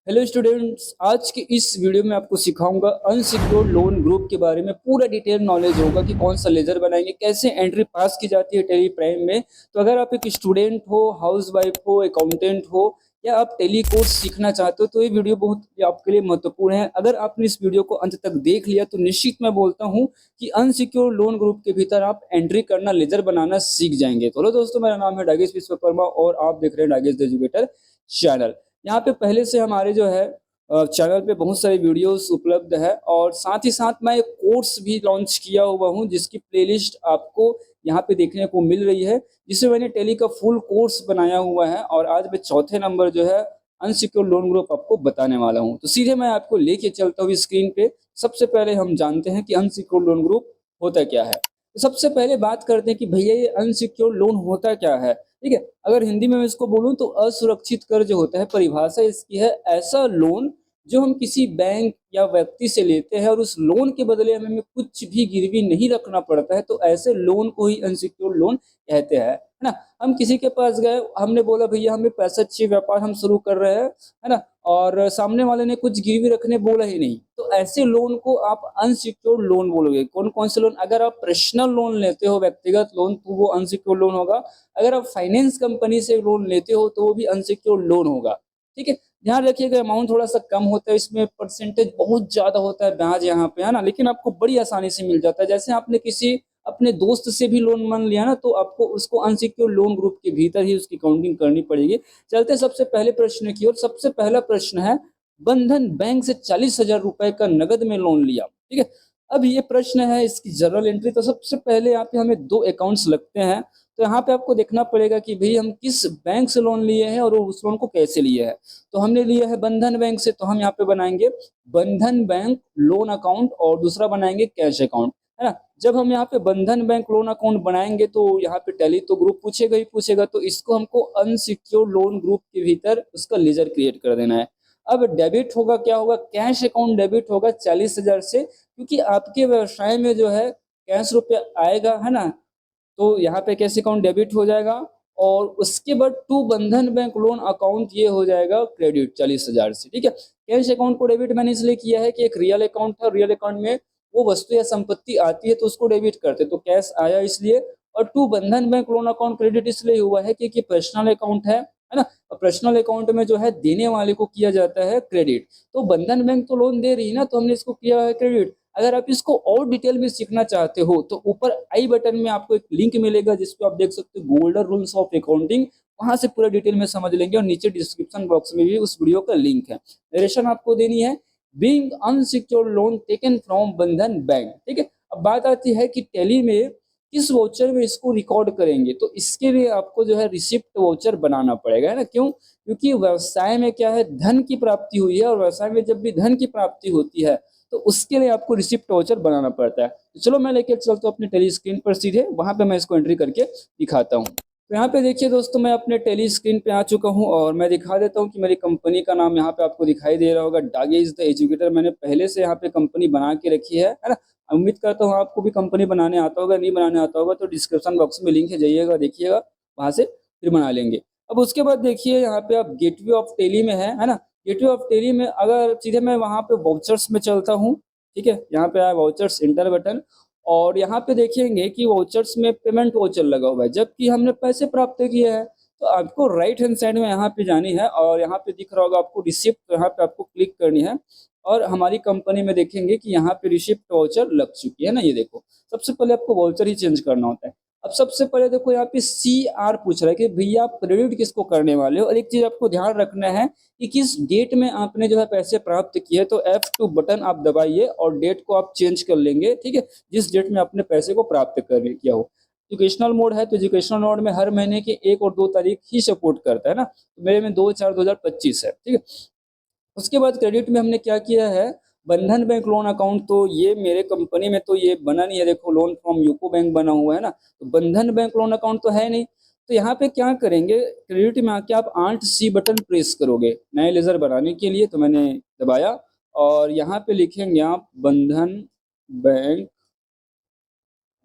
Hello students, आज की इस वीडियो में आपको सिखाऊंगा अनसिक्योर्ड लोन ग्रुप के बारे में। पूरा डिटेल नॉलेज होगा कि कौन सा लेजर बनाएंगे, कैसे एंट्री पास की जाती है टेली प्राइम में। तो अगर आप एक स्टूडेंट हो, हाउसवाइफ हो, अकाउंटेंट हो या आप टेली कोर्स सीखना चाहते हो तो ये वीडियो बहुत आपके लिए महत्वपूर्ण है। अगर आपने इस वीडियो को अंत तक देख लिया तो निश्चित मैं बोलता हूँ कि अनसिक्योर्ड लोन ग्रुप के भीतर आप एंट्री करना, लेजर बनाना सीख जाएंगे। तो हेलो दोस्तों, मेरा नाम है डागेश विश्वकर्मा और आप देख रहे हैं डागेश द एजुकेटर चैनल। यहाँ पे पहले से हमारे जो है चैनल पे बहुत सारे वीडियोस उपलब्ध है और साथ ही साथ मैं एक कोर्स भी लॉन्च किया हुआ हूँ जिसकी प्लेलिस्ट आपको यहाँ पे देखने को मिल रही है, जिसमें मैंने टेली का फुल कोर्स बनाया हुआ है। और आज मैं चौथे नंबर जो है अनसिक्योर लोन ग्रुप आपको बताने वाला हूँ। तो सीधे मैं आपको लेके चलता हूँ स्क्रीन पे। सबसे पहले हम जानते हैं कि अनसिक्योर लोन ग्रुप होता क्या है। तो सबसे पहले बात करते हैं कि भैया ये अनसिक्योर लोन होता क्या है। ठीक है, अगर हिंदी में मैं इसको बोलूं तो असुरक्षित कर्ज होता है। परिभाषा इसकी है ऐसा लोन जो हम किसी बैंक या व्यक्ति से लेते हैं और उस लोन के बदले हमें कुछ भी गिरवी नहीं रखना पड़ता है, तो ऐसे लोन को ही अनसिक्योर्ड लोन कहते हैं, है ना। हम किसी के पास गए, हमने बोला भैया हमें पैसा चाहिए, व्यापार हम शुरू कर रहे हैं, है ना, और सामने वाले ने कुछ गिरवी रखने बोला ही नहीं, तो ऐसे लोन को आप अनसिक्योर्ड लोन बोलोगे। कौन कौन से लोन? अगर आप पर्सनल लोन लेते हो, व्यक्तिगत लोन, तो वो अनसिक्योर्ड लोन होगा। अगर आप फाइनेंस कंपनी से लोन लेते हो तो वो भी अनसिक्योर्ड लोन होगा। ठीक है, ध्यान रखिएगा अमाउंट थोड़ा सा कम होता है, इसमें परसेंटेज बहुत ज्यादा होता है ब्याज यहाँ पे, है ना, लेकिन आपको बड़ी आसानी से मिल जाता है। जैसे आपने किसी अपने दोस्त से भी लोन मान लिया ना, तो आपको उसको अनसिक्योर्ड लोन ग्रुप के भीतर ही उसकी काउंटिंग करनी पड़ेगी। चलते सबसे पहले प्रश्न की ओर। सबसे पहला प्रश्न है, बंधन बैंक से 40,000 रुपए का नगद में लोन लिया। ठीक है, अब ये प्रश्न है इसकी जनरल एंट्री। तो सबसे पहले यहाँ पे हमें दो अकाउंट्स लगते हैं। तो यहाँ पे आपको देखना पड़ेगा कि भाई हम किस बैंक से लोन लिए हैं और उस लोन को कैसे लिए हैं। तो हमने लिया है बंधन बैंक से, तो हम यहाँ पे बनाएंगे बंधन बैंक लोन अकाउंट और दूसरा बनाएंगे कैश अकाउंट, है ना। जब हम यहाँ पे बंधन बैंक लोन अकाउंट बनाएंगे तो यहाँ पे टैली तो ग्रुप पूछेगा ही पूछेगा, तो इसको हमको अनसिक्योर्ड लोन ग्रुप के भीतर उसका लेजर क्रिएट कर देना है। अब डेबिट होगा, क्या होगा? कैश अकाउंट डेबिट होगा 40,000 से, क्योंकि आपके व्यवसाय में जो है कैश रुपया आएगा, है ना। तो यहाँ पे कैश अकाउंट डेबिट हो जाएगा और उसके बाद टू बंधन बैंक लोन अकाउंट ये हो जाएगा क्रेडिट 40,000 से। ठीक है, कैश अकाउंट को डेबिट मैंने इसलिए किया है कि एक रियल अकाउंट था, रियल अकाउंट में वो वस्तु या संपत्ति आती है तो उसको डेबिट करते, तो कैश आया इसलिए। और टू बंधन बैंक लोन अकाउंट क्रेडिट इसलिए हुआ है क्योंकि पर्सनल अकाउंट है ना। पर्सनल अकाउंट में जो है देने वाले को किया जाता है क्रेडिट, तो बंधन बैंक तो लोन दे रही है ना, तो हमने इसको किया है क्रेडिट। अगर आप इसको और डिटेल में सीखना चाहते हो तो ऊपर आई बटन में आपको एक लिंक मिलेगा जिसपे आप देख सकते हो गोल्डन रूल्स ऑफ अकाउंटिंग, वहां से पूरा डिटेल में समझ लेंगे। और नीचे डिस्क्रिप्शन बॉक्स में भी उस वीडियो का लिंक है। नरेशन आपको देनी है, being unsecured loan taken from बंधन बैंक। ठीक है, अब बात आती है कि टैली में किस वाउचर में इसको रिकॉर्ड करेंगे, तो इसके लिए आपको जो है रिसिप्ट वाउचर बनाना पड़ेगा, है ना। क्यों? क्योंकि व्यवसाय में क्या है, धन की प्राप्ति हुई है और व्यवसाय में जब भी धन की प्राप्ति होती है तो उसके लिए आपको रिसिप्ट वाउचर बनाना पड़ता है। तो चलो मैं लेके चलता हूँ अपने टेली स्क्रीन पर सीधे, वहां पे मैं इसको एंट्री करके दिखाता हूँ। तो यहाँ पे देखिए दोस्तों, मैं अपने टेली स्क्रीन पे आ चुका हूँ और मैं दिखा देता हूँ कि मेरी कंपनी का नाम यहाँ पे आपको दिखाई दे रहा होगा, डागेश द एजुकेटर। मैंने पहले से यहाँ पे कंपनी बना के रखी है ना। उम्मीद करता हूँ आपको भी कंपनी बनाने आता होगा, नहीं बनाने आता होगा तो डिस्क्रिप्शन बॉक्स में लिंक है, जाइएगा देखिएगा, वहां से फिर बना लेंगे। अब उसके बाद देखिए यहाँ पे आप गेटवे ऑफ टेली में है ना। गेटवे ऑफ टेली में अगर सीधे मैं वहां पे वाउचर्स में चलता हूँ, ठीक है, यहाँ पे आया वाउचर्स इंटर बटन, और यहाँ पे देखेंगे कि वाउचर्स में पेमेंट वाउचर लगा हुआ है, जबकि हमने पैसे प्राप्त किए हैं। तो आपको राइट हैंड साइड में यहाँ पे जानी है और यहाँ पे दिख रहा होगा आपको रिसिप्ट, तो यहाँ पे आपको क्लिक करनी है और हमारी कंपनी में देखेंगे कि यहाँ पे रिसिप्ट वाउचर लग चुकी है ना। ये देखो, सबसे पहले आपको वाउचर ही चेंज करना होता है। अब सबसे पहले देखो यहाँ पे CR पूछ रहा है कि भैया आप क्रेडिट किसको करने वाले हो। और एक चीज आपको ध्यान रखना है कि किस डेट में आपने जो है पैसे प्राप्त किए, तो F2 बटन आप दबाइए और डेट को आप चेंज कर लेंगे। ठीक है, जिस डेट में आपने पैसे को प्राप्त कर किया हो। एजुकेशनल मोड है तो एजुकेशनल मोड में हर महीने की 1 और 2 तारीख ही सपोर्ट करता है ना। तो मेरे में 2/4/2025 है। ठीक है, उसके बाद क्रेडिट में हमने क्या किया है, बंधन बैंक लोन अकाउंट, तो ये मेरे कंपनी में तो ये बना नहीं है। देखो, लोन फ्रॉम यूको बैंक बना हुआ है ना, तो बंधन बैंक लोन अकाउंट तो है नहीं। तो यहाँ पे क्या करेंगे, क्रेडिट में आके आप Alt+C बटन प्रेस करोगे नए लेजर बनाने के लिए, तो मैंने दबाया और यहाँ पे लिखेंगे आप बंधन बैंक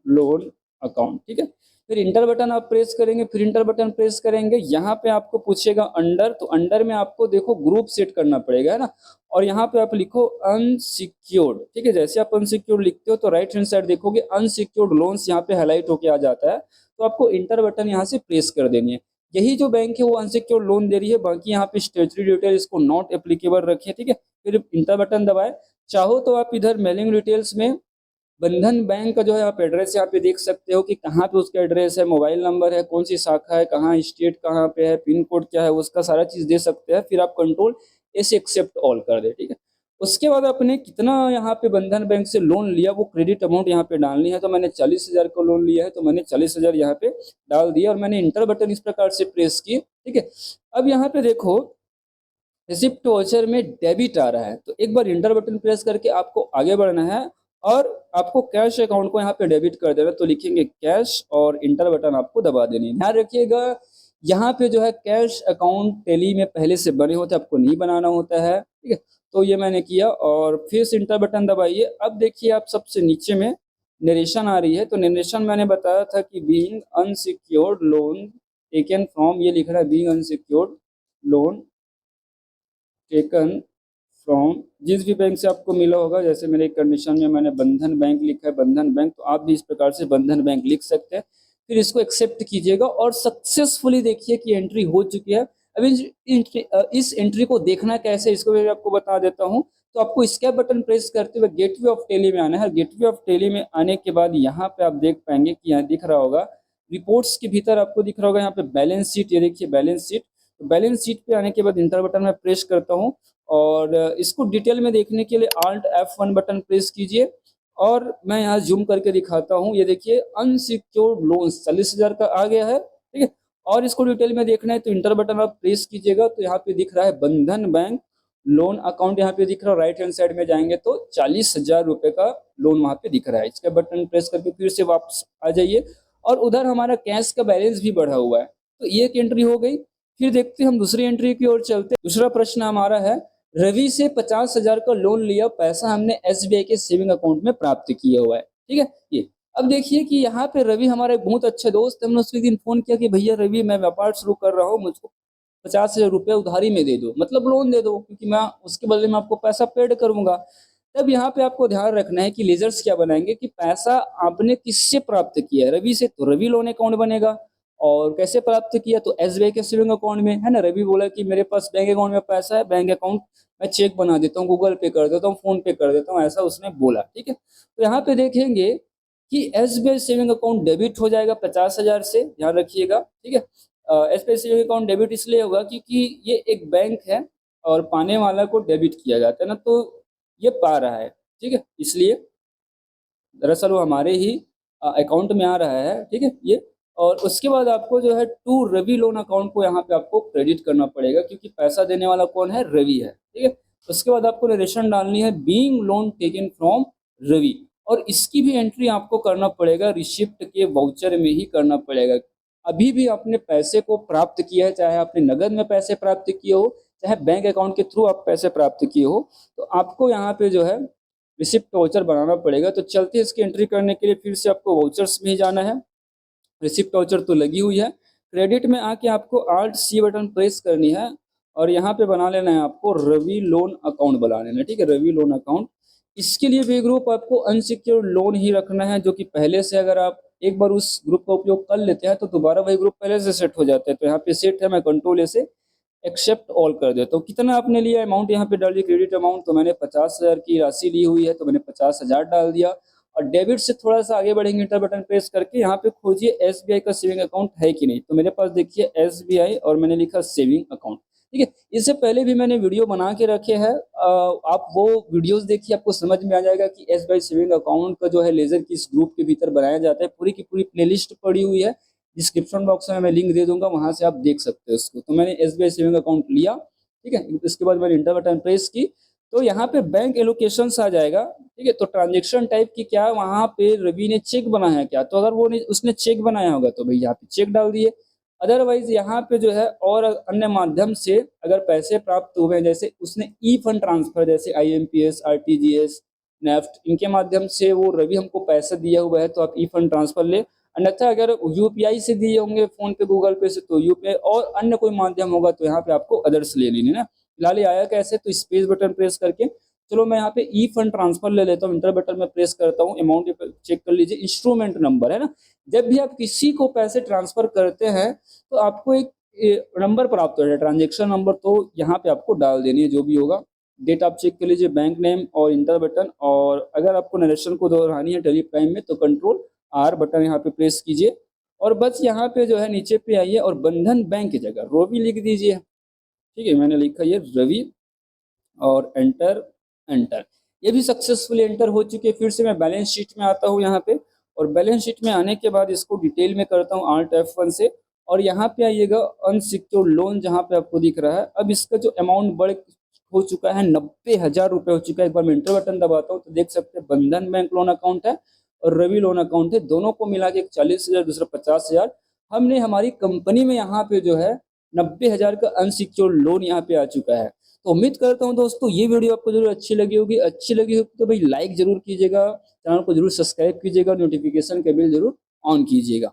लोन अकाउंट। ठीक है, फिर इंटर बटन आप प्रेस करेंगे, फिर इंटर बटन प्रेस करेंगे, यहाँ पे आपको पूछेगा अंडर, तो अंडर में आपको देखो ग्रुप सेट करना पड़ेगा, है ना। और यहाँ पे आप लिखो अनसिक्योर्ड, ठीक है। जैसे आप अनसिक्योर्ड लिखते हो तो राइट हैंड साइड देखोगे अनसिक्योर्ड लोन्स यहाँ पे हाईलाइट होके आ जाता है, तो आपको इंटर बटन यहाँ से प्रेस कर देनी है। यही जो बैंक है वो अनसिक्योर्ड लोन दे रही है, बाकी यहाँ पे स्टेचुटरी डिटेल इसको नॉट एप्लीकेबल रखिए, ठीक है। फिर इंटर बटन दबाए। चाहो तो आप इधर मेलिंग डिटेल्स में बंधन बैंक का जो है आप एड्रेस यहाँ पे देख सकते हो कि कहाँ पे उसका एड्रेस है, मोबाइल नंबर है, कौन सी शाखा है, कहाँ स्टेट कहाँ पे है, पिन कोड क्या है, उसका सारा चीज दे सकते हैं। फिर आप कंट्रोल एस एक्सेप्ट ऑल कर दे, ठीक है। उसके बाद आपने कितना यहाँ पे बंधन बैंक से लोन लिया वो क्रेडिट अमाउंट यहाँ पे डालनी है। तो मैंने 40,000 का लोन लिया है, तो मैंने 40,000 यहाँ पे डाल दिया और मैंने इंटर बटन इस प्रकार से प्रेस की, ठीक है। अब यहाँ पे देखो रिसिप्ट वाउचर में डेबिट आ रहा है, तो एक बार इंटर बटन प्रेस करके आपको आगे बढ़ना है और आपको कैश अकाउंट को यहाँ पे डेबिट कर देना। तो लिखेंगे कैश और इंटर बटन आपको दबा देनी है। ध्यान रखिएगा यहाँ पे जो है कैश अकाउंट टैली में पहले से बने होते हैं, आपको नहीं बनाना होता है, ठीक है। तो ये मैंने किया और फिर से इंटर बटन दबाइए। अब देखिए आप सबसे नीचे में नरेशन आ रही है, तो नरेशन मैंने बताया था कि being unsecured loan taken from, ये लिख रहा है being unsecured loan taken from, जिस भी बैंक से आपको मिला होगा। जैसे मेरे कंडीशन में मैंने बंधन बैंक लिखा है, बंधन बैंक, तो आप भी इस प्रकार से बंधन बैंक लिख सकते हैं। फिर इसको एक्सेप्ट कीजिएगा और सक्सेसफुली देखिए कि एंट्री हो चुकी है। अब इस एंट्री को देखना कैसे, इसको भी आपको बता देता हूँ। तो आपको स्कैप बटन प्रेस करते हुए गेटवे ऑफ टेली में आना है। गेटवे ऑफ टेली में आने के बाद यहाँ पे आप देख पाएंगे कि यहाँ दिख रहा होगा रिपोर्ट्स के भीतर आपको दिख रहा होगा यहाँ पे बैलेंस शीट, ये देखिए बैलेंस शीट। तो बैलेंस शीट पे आने के बाद इंटर बटन में प्रेस करता हूँ और इसको डिटेल में देखने के लिए Alt F1 बटन प्रेस कीजिए और मैं यहाँ जूम करके दिखाता हूँ। ये देखिए अनसिक्योर्ड लोन्स 40,000 का आ गया है, ठीक है। और इसको डिटेल में देखना है तो इंटर बटन आप प्रेस कीजिएगा, तो यहाँ पे दिख रहा है बंधन बैंक लोन अकाउंट, यहाँ पे दिख रहा है। राइट हैंड साइड में जाएंगे तो 40,000 रुपए का लोन वहाँ पे दिख रहा है। इसका बटन प्रेस करके फिर से वापस आ जाइए और उधर हमारा कैश का बैलेंस भी बढ़ा हुआ है, तो ये एक एंट्री हो गई। फिर देखते हैं हम दूसरी एंट्री की ओर चलते। दूसरा प्रश्न हमारा है रवि से 50,000 का लोन लिया, पैसा हमने SBI के सेविंग अकाउंट में प्राप्त किया हुआ है, ठीक है। ये अब देखिए कि यहाँ पे रवि हमारा एक बहुत अच्छे दोस्त है। हमने उसके दिन फोन किया कि भैया रवि मैं व्यापार शुरू कर रहा हूँ, मुझको 50,000 रुपये उधारी में दे दो, मतलब लोन दे दो, क्योंकि मैं उसके बदले में आपको पैसा पेड करूंगा। तब यहाँ पे आपको ध्यान रखना है कि लेजर्स क्या बनाएंगे कि पैसा आपने किससे प्राप्त किया है, रवि से, तो रवि लोन अकाउंट बनेगा। और कैसे प्राप्त किया, तो SBI के सेविंग अकाउंट में, है ना। रवि बोला कि मेरे पास बैंक अकाउंट में पैसा है, बैंक अकाउंट मैं चेक बना देता हूँ, गूगल पे कर देता हूँ, फोन पे कर देता हूँ, ऐसा उसने बोला, ठीक है। तो यहाँ पे देखेंगे कि SBI सेविंग अकाउंट डेबिट हो जाएगा 50,000 से, ध्यान रखिएगा, ठीक है। SBI सेविंग अकाउंट डेबिट इसलिए होगा क्योंकि ये एक बैंक है और पाने वाला को डेबिट किया जाता है ना, तो ये पा रहा है, ठीक है, इसलिए दरअसल वो हमारे ही अकाउंट में आ रहा है, ठीक है ये। और उसके बाद आपको जो है टू रवि लोन अकाउंट को यहाँ पे आपको क्रेडिट करना पड़ेगा, क्योंकि पैसा देने वाला कौन है, रवि है, ठीक है। उसके बाद आपको नरेशन डालनी है being loan taken from Ravi, और इसकी भी एंट्री आपको करना पड़ेगा रिसिप्ट के वाउचर में ही करना पड़ेगा। अभी भी आपने पैसे को प्राप्त किया है, चाहे आपने नगद में पैसे प्राप्त किए हो, चाहे बैंक अकाउंट के थ्रू आप पैसे प्राप्त किए हो, तो आपको यहाँ पे जो है रिसिप्ट वाउचर बनाना पड़ेगा। तो चलते हैं इसकी एंट्री करने के लिए, फिर से आपको वाउचर्स में ही जाना है। रिसिप्ट वाउचर तो लगी हुई है, क्रेडिट में आके आपको Alt C बटन प्रेस करनी है और यहाँ पे बना लेना है आपको रवि लोन अकाउंट बना लेना है, ठीक है, रवि लोन अकाउंट। इसके लिए भी ग्रुप आपको अनसिक्योर्ड लोन ही रखना है, जो कि पहले से अगर आप एक बार उस ग्रुप का उपयोग कर लेते हैं तो दोबारा वही ग्रुप पहले से सेट हो जाता है। तो यहाँ पे सेट है, मैं कंट्रोल ए से एक्सेप्ट ऑल कर देता हूँ। कितना आपने लिया अमाउंट यहाँ पे डाल दिया, क्रेडिट अमाउंट, तो मैंने 50,000 की राशि ली हुई है, तो मैंने 50,000 डाल दिया। और डेबिट से थोड़ा सा आगे बढ़ेंगे, इंटर बटन प्रेस करके यहाँ पे खोजिए SBI का सेविंग अकाउंट है कि नहीं। तो मेरे पास देखिए SBI और मैंने लिखा सेविंग अकाउंट, ठीक है। इससे पहले भी मैंने वीडियो बना के रखे हैं, आप वो वीडियोस देखिए, आपको समझ में आ जाएगा कि SBI सेविंग अकाउंट का जो है लेजर किस ग्रुप के भीतर बनाया जाता है। पूरी की पूरी प्लेलिस्ट पड़ी हुई है, डिस्क्रिप्शन बॉक्स में मैं लिंक दे दूंगा, वहां से आप देख सकते हो उसको। तो मैंने SBI सेविंग अकाउंट लिया, ठीक है। इसके बाद मैंने इंटर बटन प्रेस की, तो यहाँ पे बैंक एलोकेशंस आ जाएगा, ठीक है। तो ट्रांजेक्शन टाइप की क्या, वहां पे रवि ने चेक बनाया है क्या, तो अगर वो उसने चेक बनाया होगा तो भाई यहाँ पे चेक डाल दिए। अदरवाइज यहाँ पे जो है और अन्य माध्यम से अगर पैसे प्राप्त हुए, जैसे उसने ई फंड ट्रांसफर, जैसे IMPS, RTGS, नेफ्ट, इनके माध्यम से वो रवि हमको पैसा दिया हुआ है, तो आप ई फंड ट्रांसफर ले। अन्यथा अगर यूपीआई से दिए होंगे फोन पे गूगल पे से तो यूपीआई, और अन्य कोई माध्यम होगा तो यहाँ पे आपको अदर्स ले लेनी ना। फिलहाल ये आया कैसे, तो स्पेस बटन प्रेस करके चलो मैं यहाँ पे ई फंड ट्रांसफर ले लेता हूँ, इंटर बटन में प्रेस करता हूँ, अमाउंट चेक कर लीजिए, इंस्ट्रूमेंट नंबर है ना। जब भी आप किसी को पैसे ट्रांसफर करते हैं तो आपको एक नंबर प्राप्त हो जाए, ट्रांजेक्शन नंबर, तो यहाँ पे आपको डाल देनी है जो भी होगा। डेट आप चेक कर लीजिए, बैंक नेम और इंटर बटन, और अगर आपको नरेशन को दोहरानी है टेली प्राइम में तो कंट्रोल आर बटन यहाँ पे प्रेस कीजिए, और बस यहाँ पे जो है नीचे पे आइए और बंधन बैंक की जगह रवि लिख दीजिए। ठीक है, मैंने लिखा ये रवि और एंटर। एंटर, ये भी सक्सेसफुली एंटर हो चुके हैं। फिर से मैं बैलेंस शीट में आता हूँ यहाँ पे, और बैलेंस शीट में आने के बाद इसको डिटेल में करता हूँ Alt F1 से, और यहाँ पे आइएगा अनसिक्योर्ड लोन जहाँ पे आपको दिख रहा है। अब इसका जो अमाउंट बढ़ हो चुका है 90,000 रुपये हो चुका है। एक बार मैं इंटर बटन दबाता हूँ तो देख सकते हैं बंधन बैंक लोन अकाउंट है और रवि लोन अकाउंट है, दोनों को मिला के एक 40,000 दूसरा 50,000। हमने हमारी कंपनी में यहाँ पे जो है 90,000 का अनसिक्योर्ड लोन यहाँ पे आ चुका है। तो उम्मीद करता हूँ दोस्तों ये वीडियो आपको जरूर अच्छी लगी होगी। अच्छी लगी होगी तो भाई लाइक जरूर कीजिएगा, चैनल को जरूर सब्सक्राइब कीजिएगा, नोटिफिकेशन का बिल जरूर ऑन कीजिएगा।